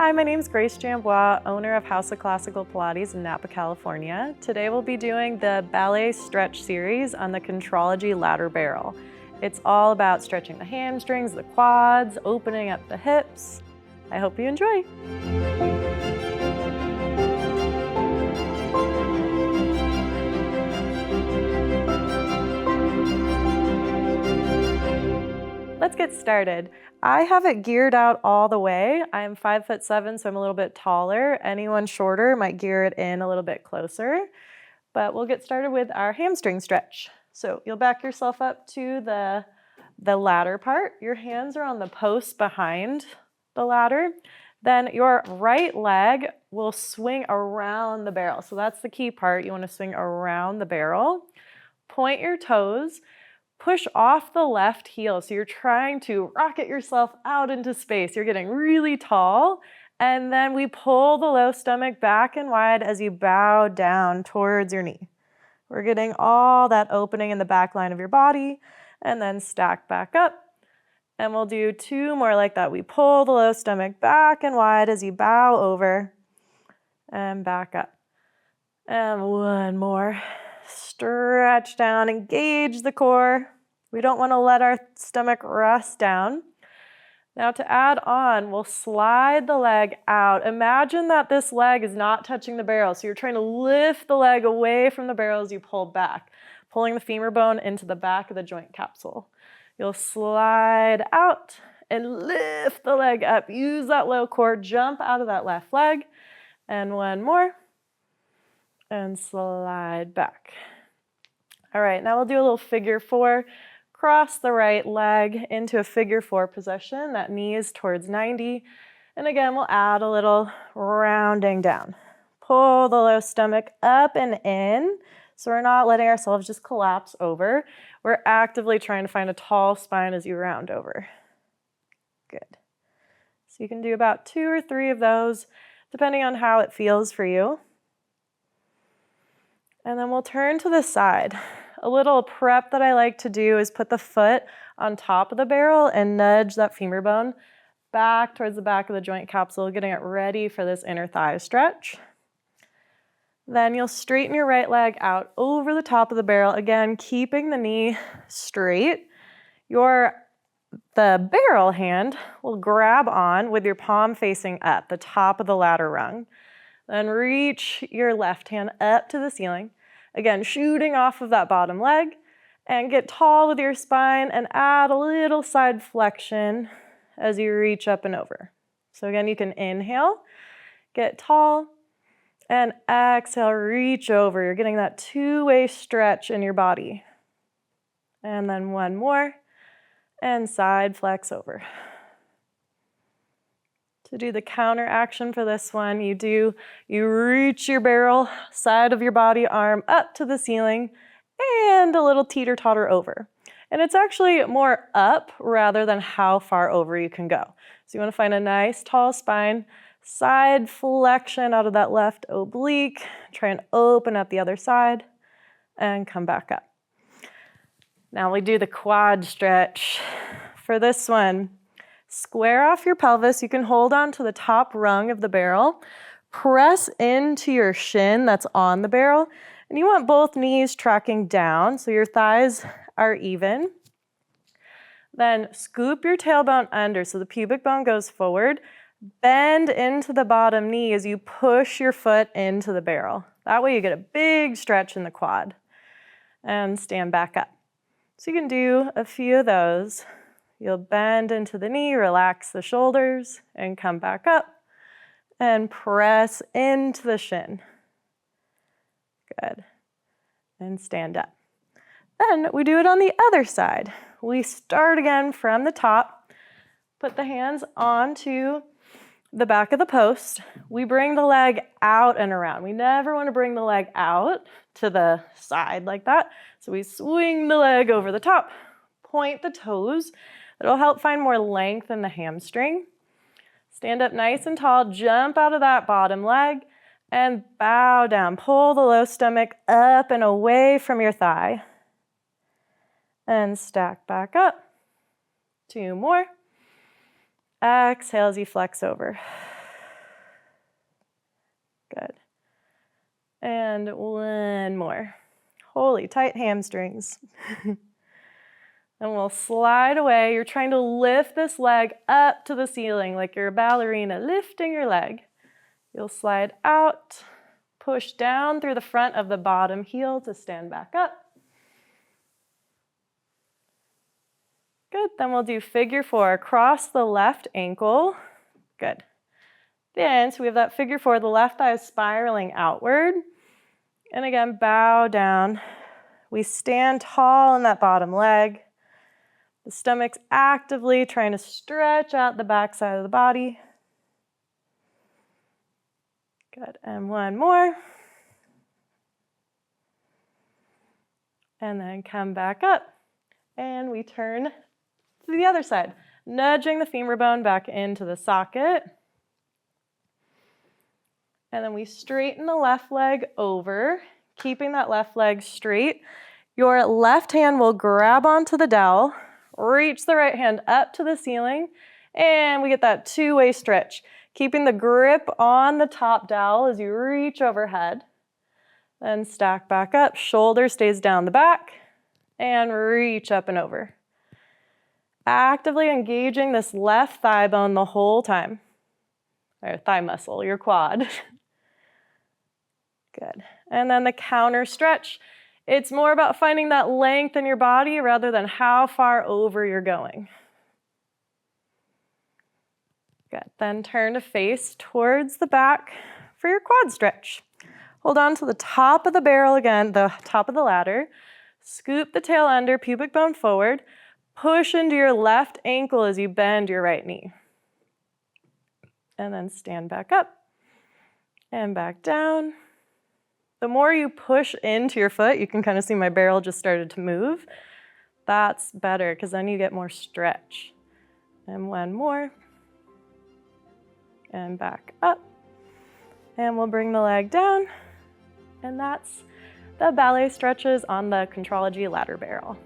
Hi, my name is Grace Jambois, owner of House of Classical Pilates in Napa, California. Today we'll be doing the Ballet stretch series on the Contrology ladder barrel. It's all about stretching the hamstrings, the quads, opening up the hips. I hope you enjoy. Let's get started. I have it geared out all the way. I'm 5'7", so I'm a little bit taller. Anyone shorter might gear it in a little bit closer. But we'll get started with our hamstring stretch. So you'll back yourself up to the ladder part. Your hands are on the posts behind the ladder. Then your right leg will swing around the barrel. So that's the key part. You want to swing around the barrel. Point your toes. Push off the left heel, so you're trying to rocket yourself out into space. You're getting really tall, and then we pull the low stomach back and wide as you bow down towards your knee. We're getting all that opening in the back line of your body, and then stack back up. And we'll do two more like that. We pull the low stomach back and wide as you bow over, and back up. And one more. Stretch down, engage the core. We don't want to let our stomach rest down. Now to add on, we'll slide the leg out. Imagine that this leg is not touching the barrel, so you're trying to lift the leg away from the barrel as you pull back, pulling the femur bone into the back of the joint capsule. You'll slide out and lift the leg up. Use that low core, jump out of that left leg, and one more, and slide back. All right, now we'll do a little figure four. Cross the right leg into a figure four position. That knee is towards 90. And again, we'll add a little rounding down. Pull the low stomach up and in. So we're not letting ourselves just collapse over. We're actively trying to find a tall spine as you round over. Good. So you can do about 2 or 3 of those, depending on how it feels for you. And then we'll turn to the side. A little prep that I like to do is put the foot on top of the barrel and nudge that femur bone back towards the back of the joint capsule, getting it ready for this inner thigh stretch. Then you'll straighten your right leg out over the top of the barrel, again, keeping the knee straight. The barrel hand will grab on with your palm facing up, the top of the ladder rung. Then reach your left hand up to the ceiling. Again, shooting off of that bottom leg, and get tall with your spine and add a little side flexion as you reach up and over. So again, you can inhale, get tall, and exhale, reach over. You're getting that two-way stretch in your body. And then one more, and side flex over. To do the counter action for this one, you reach your barrel, side of your body, arm up to the ceiling, and a little teeter-totter over. And it's actually more up rather than how far over you can go. So you want to find a nice tall spine, side flexion out of that left oblique, try and open up the other side, and come back up. Now we do the quad stretch. For this one, square off your pelvis. You can hold on to the top rung of the barrel. Press into your shin that's on the barrel. And you want both knees tracking down so your thighs are even. Then scoop your tailbone under so the pubic bone goes forward. Bend into the bottom knee as you push your foot into the barrel. That way you get a big stretch in the quad. And stand back up. So you can do a few of those. You'll bend into the knee, relax the shoulders, and come back up, and press into the shin. Good. And stand up. Then we do it on the other side. We start again from the top, put the hands onto the back of the post. We bring the leg out and around. We never want to bring the leg out to the side like that. So we swing the leg over the top, point the toes. It'll help find more length in the hamstring. Stand up nice and tall, jump out of that bottom leg, and bow down. Pull the low stomach up and away from your thigh. And stack back up. 2 more. Exhale as you flex over. Good. And one more. Holy tight hamstrings. And we'll slide away. You're trying to lift this leg up to the ceiling like you're a ballerina lifting your leg. You'll slide out, push down through the front of the bottom heel to stand back up. Good, then we'll do figure 4, across the left ankle. Good. Then, so we have that figure 4, the left thigh is spiraling outward. And again, bow down. We stand tall in that bottom leg. The stomach's actively trying to stretch out the back side of the body. Good, and one more. And then come back up. And we turn to the other side, nudging the femur bone back into the socket. And then we straighten the left leg over, keeping that left leg straight. Your left hand will grab onto the dowel, reach the right hand up to the ceiling, and we get that two-way stretch, keeping the grip on the top dowel as you reach overhead. Then stack back up, shoulder stays down the back, and reach up and over. Actively engaging this left thigh bone the whole time, or thigh muscle, your quad. Good. And then the counter stretch. It's more about finding that length in your body rather than how far over you're going. Good. Then turn to face towards the back for your quad stretch. Hold on to the top of the barrel again, the top of the ladder. Scoop the tail under, pubic bone forward. Push into your left ankle as you bend your right knee. And then stand back up and back down. The more you push into your foot, you can kind of see my barrel just started to move. That's better because then you get more stretch. And one more. And back up. And we'll bring the leg down. And that's the ballet stretches on the Contrology ladder barrel.